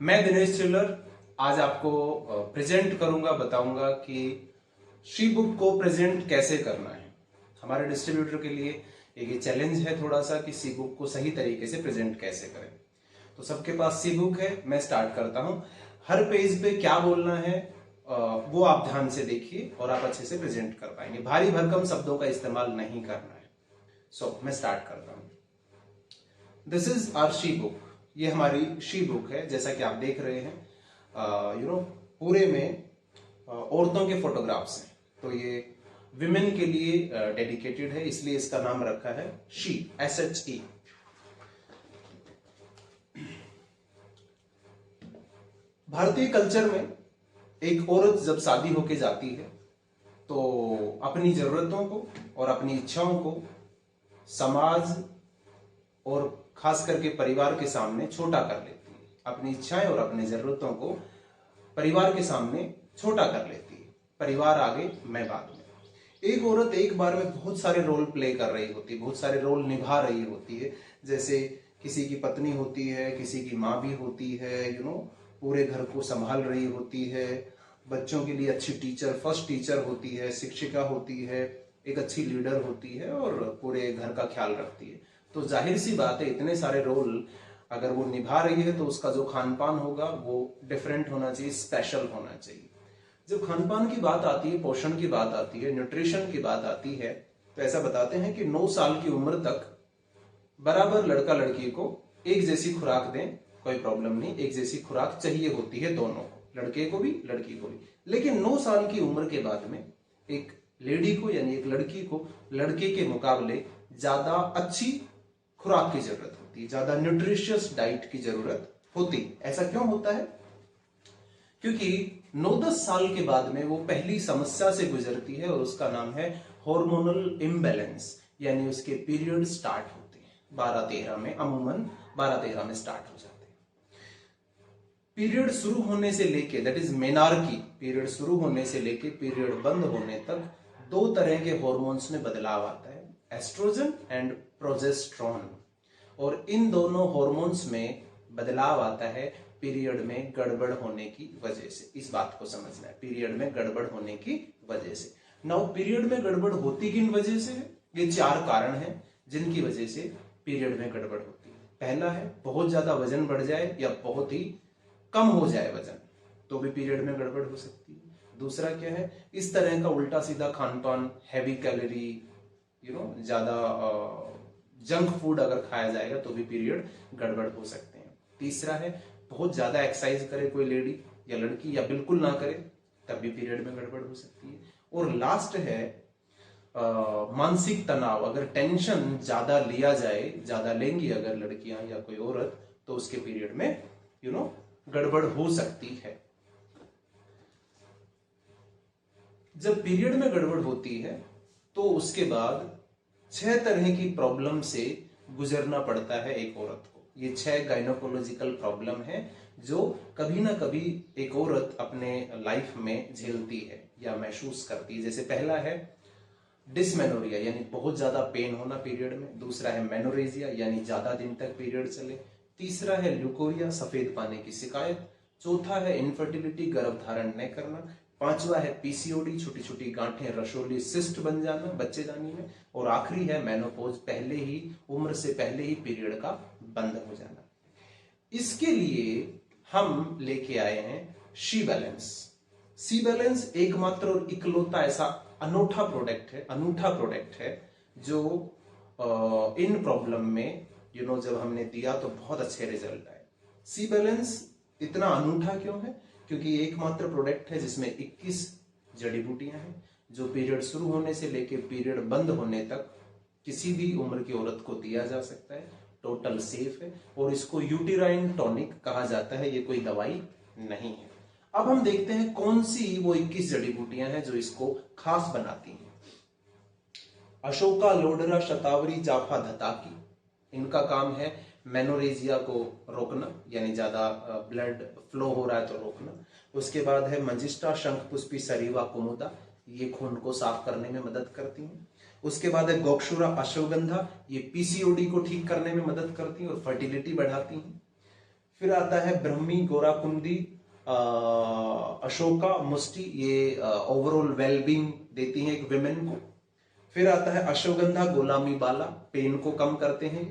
मैं दिनेश चिल्लर आज आपको प्रेजेंट करूंगा, बताऊंगा कि शी बुक को प्रेजेंट कैसे करना है। हमारे डिस्ट्रीब्यूटर के लिए एक ये चैलेंज है थोड़ा सा कि सी बुक को सही तरीके से प्रेजेंट कैसे करें। तो सबके पास सी बुक है, मैं स्टार्ट करता हूं। हर पेज पे क्या बोलना है वो आप ध्यान से देखिए और आप अच्छे से प्रेजेंट कर पाएंगे। भारी भरकम शब्दों का इस्तेमाल नहीं करना है। सो मैं स्टार्ट करता हूं। This is our she book. ये हमारी शी बुक है, जैसा कि आप देख रहे हैं। पूरे में औरतों के फोटोग्राफ्स हैं, तो ये विमेन के लिए डेडिकेटेड है, इसलिए इसका नाम रखा है शी, SHE। भारतीय कल्चर में एक औरत जब शादी होके जाती है तो अपनी जरूरतों को और अपनी इच्छाओं को समाज और खास करके परिवार के सामने छोटा कर लेती है। अपनी इच्छाएं और अपनी जरूरतों को परिवार के सामने छोटा कर लेती है। परिवार आगे, मैं बाद में। एक औरत एक बार में बहुत सारे रोल प्ले कर रही होती है, बहुत सारे रोल निभा रही होती है। जैसे किसी की पत्नी होती है, किसी की माँ भी होती है, पूरे घर को संभाल रही होती है, बच्चों के लिए अच्छी टीचर, फर्स्ट टीचर होती है, शिक्षिका होती है, एक अच्छी लीडर होती है और पूरे घर का ख्याल रखती है। तो जाहिर सी बात है, इतने सारे रोल अगर वो निभा रही है तो उसका जो खान पान होगा वो डिफरेंट होना चाहिए, स्पेशल होना चाहिए। जब खान पान की बात आती है, पोषण की बात आती है, न्यूट्रिशन की बात आती है, तो ऐसा बताते हैं कि 9 साल की उम्र तक बराबर लड़का लड़की को एक जैसी खुराक दें, कोई प्रॉब्लम नहीं। एक जैसी खुराक चाहिए होती है दोनों को, लड़के को भी लड़की को भी। लेकिन 9 साल की उम्र के बाद में एक लेडी को यानी एक लड़की को लड़के के मुकाबले ज्यादा अच्छी खुराक की जरूरत होती है, ज्यादा न्यूट्रिशियस डाइट की जरूरत होती। ऐसा क्यों होता है? क्योंकि 9-10 साल के बाद में वो पहली समस्या से गुजरती है और उसका नाम है हार्मोनल इम्बैलेंस, यानी उसके पीरियड स्टार्ट होते हैं 12-13 में, अमूमन 12-13 में स्टार्ट हो जाते हैं। पीरियड शुरू होने से लेके, दैट इज मेनार्की, पीरियड शुरू होने से लेके पीरियड बंद होने तक 2 तरह के हॉर्मोन्स में बदलाव आता है, एस्ट्रोजन एंड प्रोजेस्टेरोन। और इन दोनों हॉर्मोन्स में बदलाव आता है पीरियड में गड़बड़ होने की वजह से। इस बात को समझना है, पीरियड में गड़बड़ होने की वजह से। नाउ पीरियड में गड़बड़ होती किन वजह से है? ये 4 कारण हैं जिनकी वजह से पीरियड में गड़बड़ होती है। पहला है बहुत ज्यादा वजन बढ़ जाए या बहुत ही कम हो जाए वजन, तो भी पीरियड में गड़बड़ हो सकती है। दूसरा क्या है? इस तरह का उल्टा सीधा खान पान, हैवी कैलोरी, ज्यादा जंक फूड अगर खाया जाएगा तो भी पीरियड गड़बड़ हो सकते हैं। तीसरा है बहुत ज्यादा एक्सरसाइज करे कोई लेडी या लड़की, या बिल्कुल ना करे, तब भी पीरियड में गड़बड़ हो सकती है। और लास्ट है मानसिक तनाव। अगर टेंशन ज्यादा लिया जाए, ज्यादा लेंगी अगर लड़कियां या कोई औरत, तो उसके पीरियड में गड़बड़ हो सकती है। जब पीरियड में गड़बड़ होती है तो उसके बाद 6 तरह की प्रॉब्लम से गुजरना पड़ता है एक औरत को। ये 6 गायनोकोलॉजिकल प्रॉब्लम है जो कभी ना कभी एक औरत अपने लाइफ में झेलती है या महसूस करती है। जैसे पहला है डिसमेनोरिया, यानी बहुत ज्यादा पेन होना पीरियड में। दूसरा है मेनोरेजिया, यानी ज्यादा दिन तक पीरियड चले। तीसरा है ल्यूकोरिया, सफेद पानी की शिकायत। चौथा है इनफर्टिलिटी, गर्भ धारण न करना। पांचवा है PCOD, छोटी छोटी गांठें, रसोली, सिस्ट बन जाना बच्चेदानी में। और आखिरी है मेनोपॉज, पहले ही उम्र से पहले ही पीरियड का बंद हो जाना। इसके लिए हम लेके आए हैं शी बैलेंस। शी बैलेंस एकमात्र और इकलौता ऐसा अनूठा प्रोडक्ट है जो इन प्रॉब्लम में जब हमने दिया तो बहुत अच्छे रिजल्ट आए। सी बैलेंस इतना अनूठा क्यों है? क्योंकि ये एकमात्र प्रोडक्ट है जिसमें 21 जड़ी बूटियां हैं जो पीरियड शुरू होने से लेकर पीरियड बंद होने तक किसी भी उम्र की औरत को दिया जा सकता है। टोटल सेफ है और इसको यूटेराइन टॉनिक कहा जाता है, ये कोई दवाई नहीं है। अब हम देखते हैं कौन सी वो 21 जड़ी बूटियां हैं जो इसको खास बनाती हैं। अशोका, लोडरा, शतावरी, जाफा, धताकी, इनका काम है मेनोरेजिया को रोकना, यानी ज्यादा ब्लड फ्लो हो रहा है तो रोकना। उसके बाद है मंजिष्ठा, शंखपुष्पी, सरीवा, कुमुदा, ये खून को साफ करने में मदद करती हैं। उसके बाद है गोक्षुरा, अश्वगंधा, ये PCOD को ठीक करने में मदद करती हैं और फर्टिलिटी बढ़ाती हैं। फिर आता है ब्रह्मी, गोराकुंडी, अशोका, मुष्टि, ये ओवरऑल वेलबींग देती हैं एक विमेन को। फिर आता है अश्वगंधा, गोलामी बाला, पेन को कम करते हैं।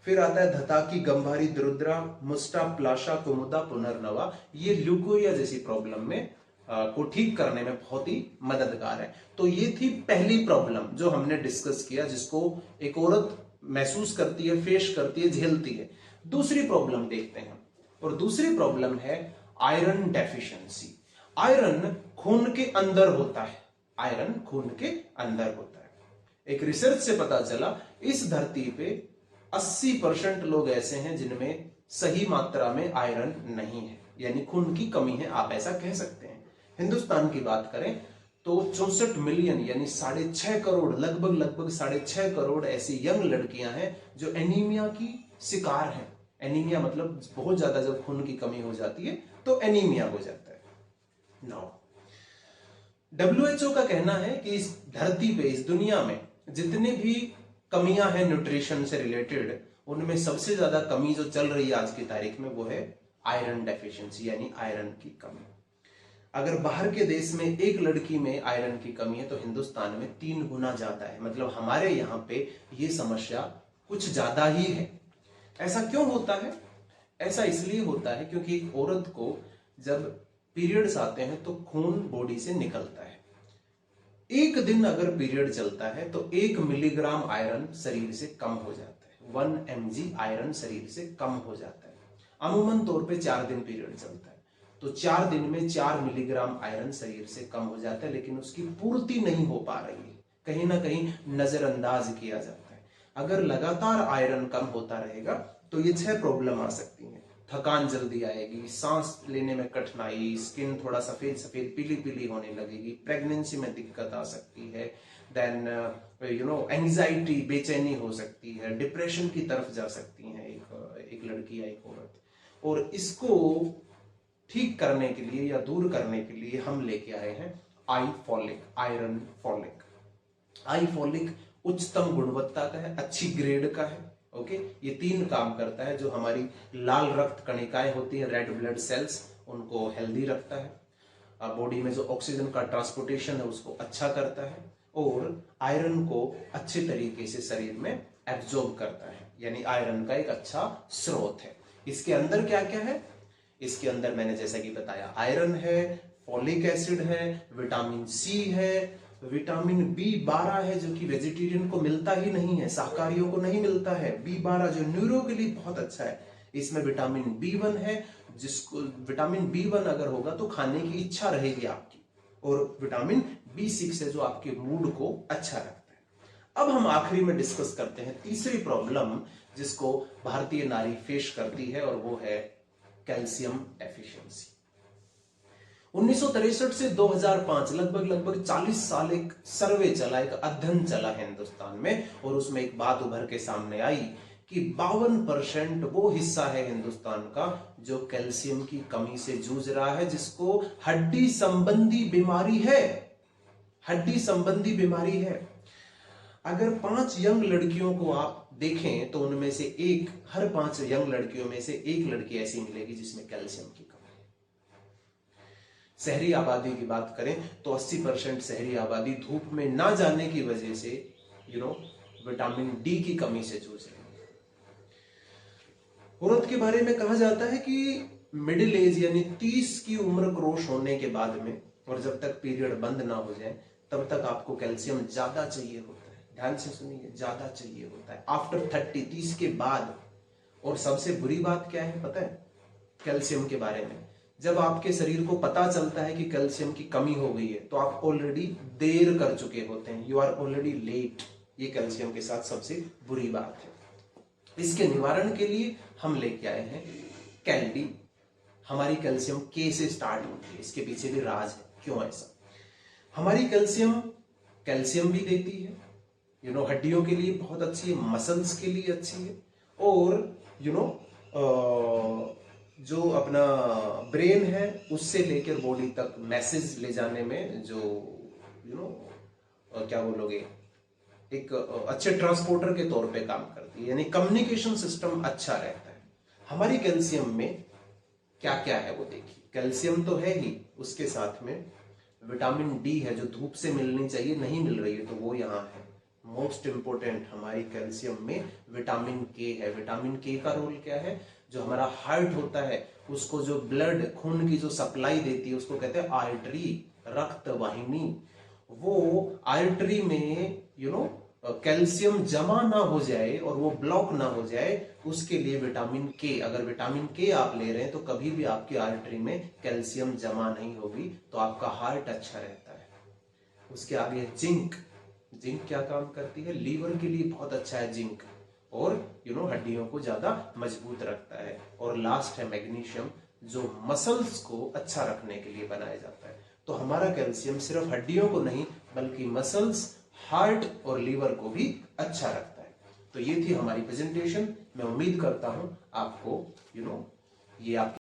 फिर आता है धताकी, गंभारी, द्रुद्रा, मुस्टा, प्लाशा, कुमुदा, पुनर्नवा, ये ल्यूकोरिया जैसी प्रॉब्लम में को ठीक करने में बहुत ही मददगार है। तो ये थी पहली प्रॉब्लम जो हमने डिस्कस किया, जिसको एक औरत महसूस करती है, फेस करती है, झेलती है। दूसरी प्रॉब्लम देखते हैं, और दूसरी प्रॉब्लम है आयरन डेफिशिएंसी। आयरन खून के अंदर होता है, आयरन खून के अंदर होता है। एक रिसर्च से पता चला इस धरती पे 80% लोग ऐसे हैं जिनमें सही मात्रा में आयरन नहीं है, यानी खून की कमी है, आप ऐसा कह सकते हैं। हिंदुस्तान की बात करें तो 64 मिलियन यानी 6.5 करोड़, लगभग 6.5 करोड़ ऐसी यंग लड़कियां हैं जो एनीमिया की शिकार हैं। एनीमिया मतलब बहुत ज्यादा जब खून की कमी हो जाती है तो एनीमिया हो जाता है। नाउ WHO का कहना है कि इस धरती पे, इस दुनिया में जितने भी कमियां हैं न्यूट्रिशन से रिलेटेड, उनमें सबसे ज्यादा कमी जो चल रही है आज की तारीख में वो है आयरन डेफिशिएंसी, यानी आयरन की कमी। अगर बाहर के देश में एक लड़की में आयरन की कमी है तो हिंदुस्तान में 3 गुना ज्यादा है। मतलब हमारे यहाँ पे ये समस्या कुछ ज्यादा ही है। ऐसा क्यों होता है? ऐसा इसलिए होता है क्योंकि एक औरत को जब पीरियड्स आते हैं तो खून बॉडी से निकलता है। एक दिन अगर पीरियड चलता है तो 1 मिलीग्राम आयरन शरीर से कम हो जाता है। 1 mg आयरन शरीर से कम हो जाता है। अमूमन तौर पे 4 दिन पीरियड चलता है तो 4 दिन में 4 मिलीग्राम आयरन शरीर से कम हो जाता है, लेकिन उसकी पूर्ति नहीं हो पा रही है, कहीं ना कहीं नजरअंदाज किया जाता है। अगर लगातार आयरन कम होता रहेगा तो ये 6 प्रॉब्लम आ सकती हैं। थकान जल्दी आएगी, सांस लेने में कठिनाई, स्किन थोड़ा सफेद सफेद पीली पीली होने लगेगी, प्रेगनेंसी में दिक्कत आ सकती है, देन एंजाइटी, बेचैनी हो सकती है, डिप्रेशन की तरफ जा सकती है एक लड़की या एक औरत। और इसको ठीक करने के लिए या दूर करने के लिए हम लेके आए हैं आई फॉलिक, आयरन फॉलिक। आई फॉलिक उच्चतम गुणवत्ता का है, अच्छी ग्रेड का है। ओके, ये 3 काम करता है। जो हमारी लाल रक्त कणिकाएं होती हैं, रेड ब्लड सेल्स, उनको हेल्दी रखता है। बॉडी में जो ऑक्सीजन का ट्रांसपोर्टेशन है उसको अच्छा करता है, और आयरन को अच्छे तरीके से शरीर में एब्जॉर्ब करता है, यानी आयरन का एक अच्छा स्रोत है। इसके अंदर क्या क्या है? इसके अंदर मैंने जैसा कि बताया, आयरन है, फॉलिक एसिड है, विटामिन सी है, विटामिन B12 है जो कि वेजिटेरियन को मिलता ही नहीं है, शाकाहारियों को नहीं मिलता है। B12 जो न्यूरो के लिए बहुत अच्छा है। इसमें विटामिन B1 है, जिसको विटामिन B1 अगर होगा तो खाने की इच्छा रहेगी आपकी, और विटामिन B6 है जो आपके मूड को अच्छा रखता है। अब हम आखिरी में डिस्कस करते हैं तीसरी प्रॉब्लम जिसको भारतीय नारी फेस करती है, और वो है कैल्शियम डेफिशिएंसी। 1963 से 2005 लगभग 40 साल एक सर्वे चला, एक अध्ययन चला हिंदुस्तान में, और उसमें एक बात उभर के सामने आई कि 52% वो हिस्सा है हिंदुस्तान का जो कैल्शियम की कमी से जूझ रहा है, जिसको हड्डी संबंधी बीमारी है। हड्डी संबंधी बीमारी है। अगर 5 यंग लड़कियों को आप देखें तो उनमें से हर 5 यंग लड़कियों में से एक लड़की ऐसी मिलेगी जिसमें कैल्शियम की कमी है। शहरी आबादी की बात करें तो 80% शहरी आबादी धूप में ना जाने की वजह से विटामिन डी की कमी से जूझ रही है। औरत के बारे में कहा जाता है कि मिडिल एज यानी 30 की उम्र क्रॉस होने के बाद में, और जब तक पीरियड बंद ना हो जाए तब तक आपको कैल्शियम ज्यादा चाहिए होता है। ध्यान से सुनिए, ज्यादा चाहिए होता है आफ्टर 30 के बाद। और सबसे बुरी बात क्या है पता है कैल्शियम के बारे में? जब आपके शरीर को पता चलता है कि कैल्शियम की कमी हो गई है तो आप ऑलरेडी देर कर चुके होते हैं, यू आर ऑलरेडी लेट। ये कैल्शियम के साथ सबसे बुरी बात है। इसके निवारण के लिए हम लेके आए हैं कैलडी। हमारी कैल्शियम के से स्टार्ट होती है, इसके पीछे भी राज है क्यों ऐसा। हमारी कैल्शियम भी देती है, हड्डियों के लिए बहुत अच्छी है, मसल्स के लिए अच्छी है, और जो अपना ब्रेन है उससे लेकर बॉडी तक मैसेज ले जाने में जो क्या बोलोगे, एक अच्छे ट्रांसपोर्टर के तौर पे काम करती है, यानी कम्युनिकेशन सिस्टम अच्छा रहता है। हमारी कैल्शियम में क्या क्या है वो देखिए। कैल्शियम तो है ही, उसके साथ में विटामिन डी है जो धूप से मिलनी चाहिए, नहीं मिल रही है तो वो यहाँ है। मोस्ट इंपोर्टेंट हमारी कैल्शियम में विटामिन के है। विटामिन के का रोल क्या है, जो हमारा हार्ट होता है उसको जो ब्लड खून की जो सप्लाई देती है उसको कहते हैं आर्टरी, रक्त वाहिनी। वो आर्टरी में कैल्शियम जमा ना हो जाए और वो ब्लॉक ना हो जाए, उसके लिए विटामिन के, अगर विटामिन के आप ले रहे हैं तो कभी भी आपकी आर्टरी में कैल्शियम जमा नहीं होगी, तो आपका हार्ट अच्छा रहता है। उसके आगे जिंक। जिंक क्या काम करती है, लीवर के लिए बहुत अच्छा है जिंक, और हड्डियों को ज्यादा मजबूत रखता है। और लास्ट है मैग्नीशियम, जो मसल्स को अच्छा रखने के लिए बनाया जाता है। तो हमारा कैल्शियम सिर्फ हड्डियों को नहीं बल्कि मसल्स, हार्ट और लीवर को भी अच्छा रखता है। तो ये थी हमारी प्रेजेंटेशन। मैं उम्मीद करता हूं आपको ये आप